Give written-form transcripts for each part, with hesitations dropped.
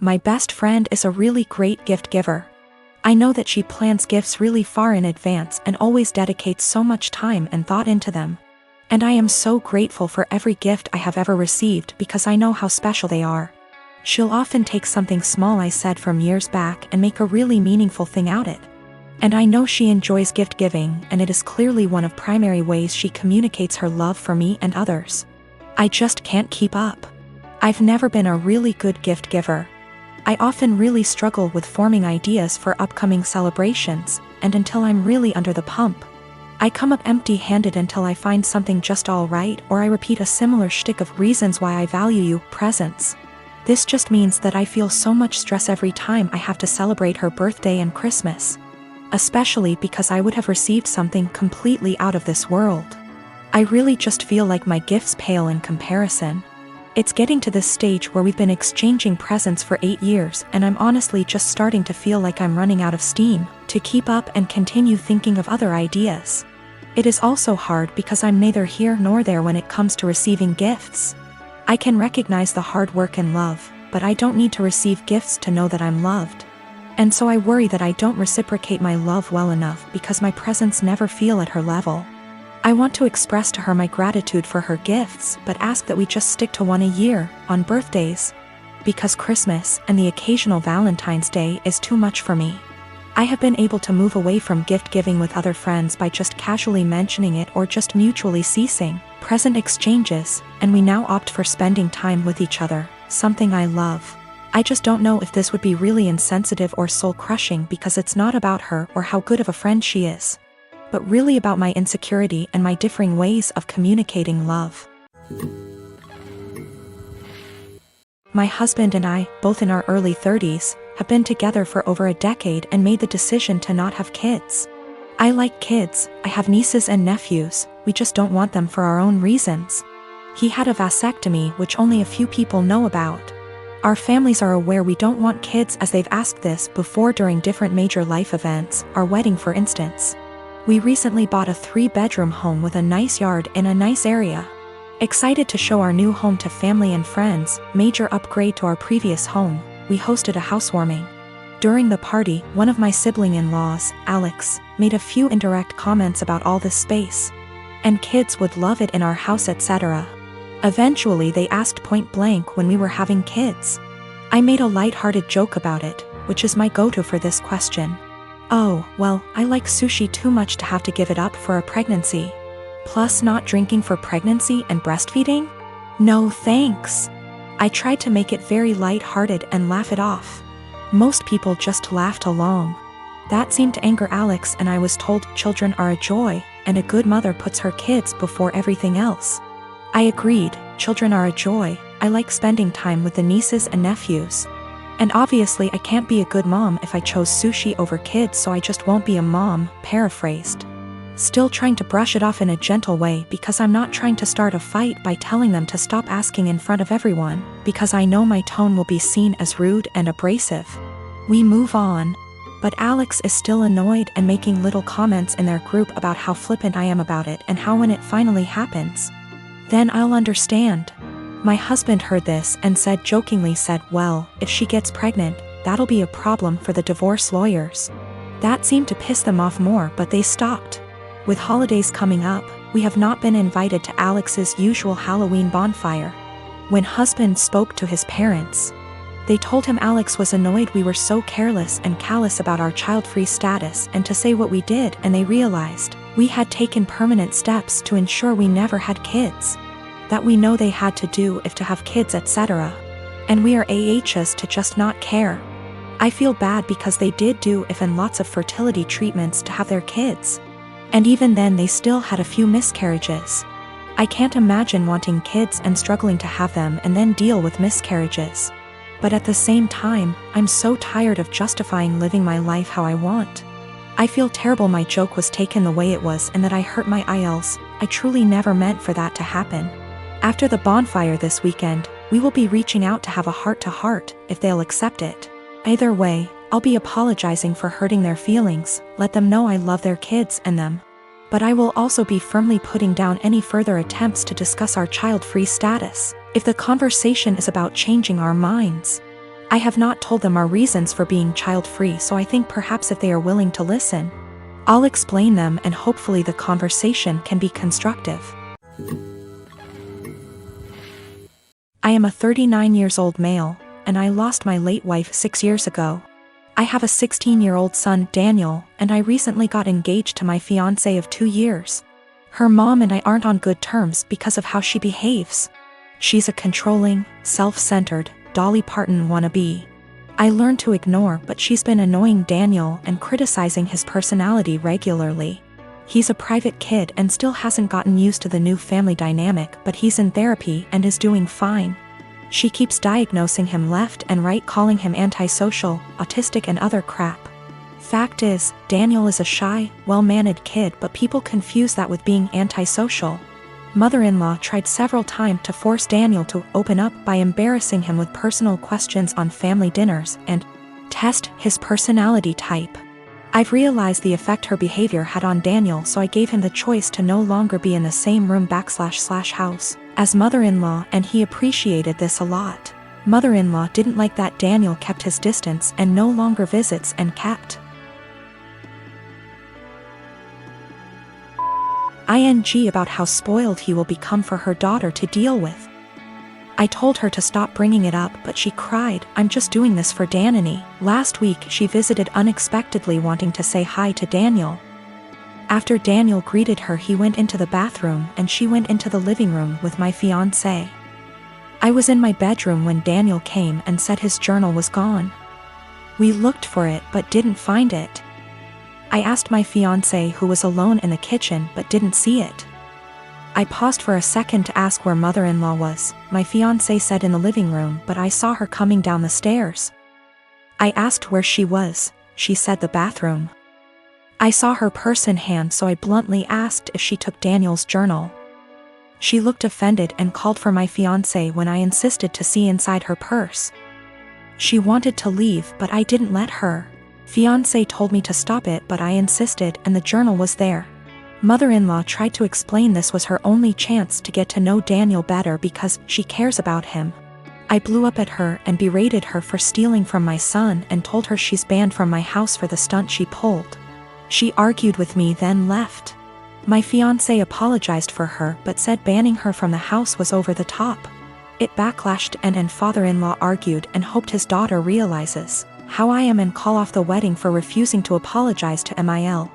My best friend is a really great gift giver. I know that she plans gifts really far in advance and always dedicates so much time and thought into them. And I am so grateful for every gift I have ever received because I know how special they are. She'll often take something small I said from years back and make a really meaningful thing out of it. And I know she enjoys gift giving, and it is clearly one of primary ways she communicates her love for me and others. I just can't keep up. I've never been a really good gift giver. I often really struggle with forming ideas for upcoming celebrations, and until I'm really under the pump, I come up empty-handed until I find something just all right, or I repeat a similar shtick of reasons why I value you, presents. This just means that I feel so much stress every time I have to celebrate her birthday and Christmas. Especially because I would have received something completely out of this world. I really just feel like my gifts pale in comparison. It's getting to this stage where we've been exchanging presents for 8 years, and I'm honestly just starting to feel like I'm running out of steam to keep up and continue thinking of other ideas. It is also hard because I'm neither here nor there when it comes to receiving gifts. I can recognize the hard work and love, but I don't need to receive gifts to know that I'm loved. And so I worry that I don't reciprocate my love well enough because my presents never feel at her level. I want to express to her my gratitude for her gifts, but ask that we just stick to one a year, on birthdays. Because Christmas and the occasional Valentine's Day is too much for me. I have been able to move away from gift giving with other friends by just casually mentioning it or just mutually ceasing present exchanges, and we now opt for spending time with each other, something I love. I just don't know if this would be really insensitive or soul-crushing because it's not about her or how good of a friend she is, but really about my insecurity and my differing ways of communicating love. My husband and I, both in our early 30s, have been together for over a decade and made the decision to not have kids. I like kids, I have nieces and nephews, we just don't want them for our own reasons. He had a vasectomy, which only a few people know about. Our families are aware we don't want kids as they've asked this before during different major life events, our wedding for instance. We recently bought a 3-bedroom home with a nice yard in a nice area. Excited to show our new home to family and friends, major upgrade to our previous home, we hosted a housewarming. During the party, one of my sibling-in-laws, Alex, made a few indirect comments about all this space. And kids would love it in our house, etc. Eventually they asked point blank when we were having kids. I made a light-hearted joke about it, which is my go-to for this question. Oh, well, I like sushi too much to have to give it up for a pregnancy. Plus not drinking for pregnancy and breastfeeding? No thanks. I tried to make it very light-hearted and laugh it off. Most people just laughed along. That seemed to anger Alex, and I was told children are a joy, and a good mother puts her kids before everything else. I agreed, children are a joy, I like spending time with the nieces and nephews. And obviously I can't be a good mom if I chose sushi over kids, so I just won't be a mom, paraphrased. Still trying to brush it off in a gentle way because I'm not trying to start a fight by telling them to stop asking in front of everyone, because I know my tone will be seen as rude and abrasive. We move on. But Alex is still annoyed and making little comments in their group about how flippant I am about it and how when it finally happens, then I'll understand. My husband heard this and jokingly said, well, if she gets pregnant, that'll be a problem for the divorce lawyers. That seemed to piss them off more, but they stopped. With holidays coming up, we have not been invited to Alex's usual Halloween bonfire. When husband spoke to his parents, they told him Alex was annoyed we were so careless and callous about our child-free status and to say what we did, and they realized we had taken permanent steps to ensure we never had kids. That we know they had to do if to have kids, etc. And we are AHs to just not care. I feel bad because they did do if and lots of fertility treatments to have their kids. And even then they still had a few miscarriages. I can't imagine wanting kids and struggling to have them and then deal with miscarriages. But at the same time, I'm so tired of justifying living my life how I want. I feel terrible my joke was taken the way it was and that I hurt my IELTS. I truly never meant for that to happen. After the bonfire this weekend, we will be reaching out to have a heart-to-heart, if they'll accept it. Either way, I'll be apologizing for hurting their feelings, let them know I love their kids and them. But I will also be firmly putting down any further attempts to discuss our child-free status, if the conversation is about changing our minds. I have not told them our reasons for being child-free, so I think perhaps if they are willing to listen, I'll explain them and hopefully the conversation can be constructive. I am a 39-year-old male, and I lost my late wife 6 years ago. I have a 16-year-old son, Daniel, and I recently got engaged to my fiancé of 2 years. Her mom and I aren't on good terms because of how she behaves. She's a controlling, self-centered, Dolly Parton wannabe. I learned to ignore, but she's been annoying Daniel and criticizing his personality regularly. He's a private kid and still hasn't gotten used to the new family dynamic, but he's in therapy and is doing fine. She keeps diagnosing him left and right, calling him antisocial, autistic and other crap. Fact is, Daniel is a shy, well-mannered kid, but people confuse that with being antisocial. Mother-in-law tried several times to force Daniel to open up by embarrassing him with personal questions on family dinners and test his personality type. I've realized the effect her behavior had on Daniel, so I gave him the choice to no longer be in the same room / house as mother-in-law, and he appreciated this a lot. Mother-in-law didn't like that Daniel kept his distance and no longer visits and kept ing about how spoiled he will become for her daughter to deal with. I told her to stop bringing it up, but she cried, "I'm just doing this for Danny." Last week she visited unexpectedly, wanting to say hi to Daniel. After Daniel greeted her, he went into the bathroom and she went into the living room with my fiancé. I was in my bedroom when Daniel came and said his journal was gone. We looked for it but didn't find it. I asked my fiancé, who was alone in the kitchen, but didn't see it. I paused for a second to ask where mother-in-law was. My fiancé said in the living room, but I saw her coming down the stairs. I asked where she was. She said the bathroom. I saw her purse in hand, so I bluntly asked if she took Daniel's journal. She looked offended and called for my fiancé when I insisted to see inside her purse. She wanted to leave, but I didn't let her. Fiancé told me to stop it, but I insisted, and the journal was there. Mother-in-law tried to explain this was her only chance to get to know Daniel better because she cares about him. I blew up at her and berated her for stealing from my son and told her she's banned from my house for the stunt she pulled. She argued with me, then left. My fiancé apologized for her but said banning her from the house was over the top. It backlashed and father-in-law argued and hoped his daughter realizes how I am and call off the wedding for refusing to apologize to Mil.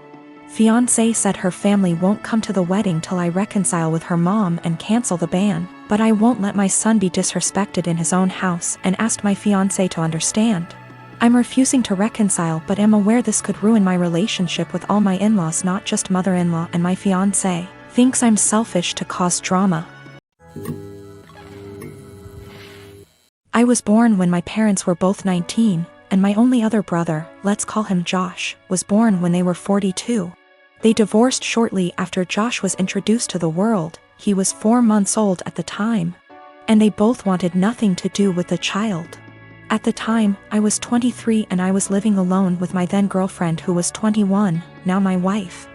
Fiancé said her family won't come to the wedding till I reconcile with her mom and cancel the ban, but I won't let my son be disrespected in his own house and asked my fiancé to understand. I'm refusing to reconcile but am aware this could ruin my relationship with all my in-laws, not just mother-in-law, and my fiancé thinks I'm selfish to cause drama. I was born when my parents were both 19, and my only other brother, let's call him Josh, was born when they were 42. They divorced shortly after Josh was introduced to the world. He was 4 months old at the time, and they both wanted nothing to do with the child. At the time, I was 23 and I was living alone with my then girlfriend, who was 21, now my wife.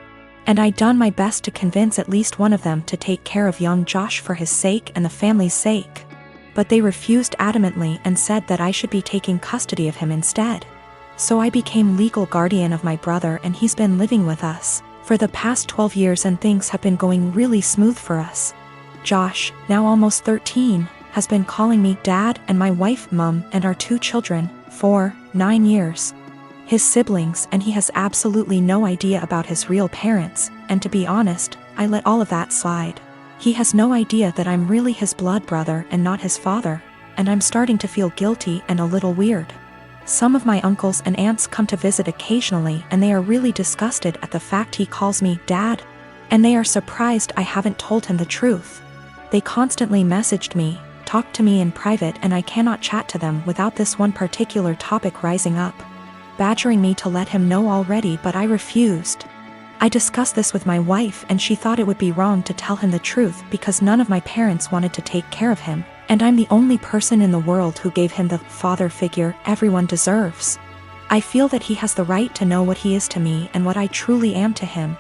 And I'd done my best to convince at least one of them to take care of young Josh for his sake and the family's sake. But they refused adamantly and said that I should be taking custody of him instead. So I became legal guardian of my brother, and he's been living with us for the past 12 years and things have been going really smooth for us. Josh, now almost 13, has been calling me dad and my wife mom and our 2 children for 9 years. His siblings, and he has absolutely no idea about his real parents, and to be honest, I let all of that slide. He has no idea that I'm really his blood brother and not his father, and I'm starting to feel guilty and a little weird. Some of my uncles and aunts come to visit occasionally and they are really disgusted at the fact he calls me dad, and they are surprised I haven't told him the truth. They constantly messaged me, talk to me in private, and I cannot chat to them without this one particular topic rising up, badgering me to let him know already, but I refused. I discussed this with my wife and she thought it would be wrong to tell him the truth because none of my parents wanted to take care of him, and I'm the only person in the world who gave him the father figure everyone deserves. I feel that he has the right to know what he is to me and what I truly am to him.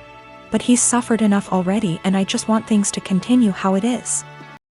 But he's suffered enough already and I just want things to continue how it is.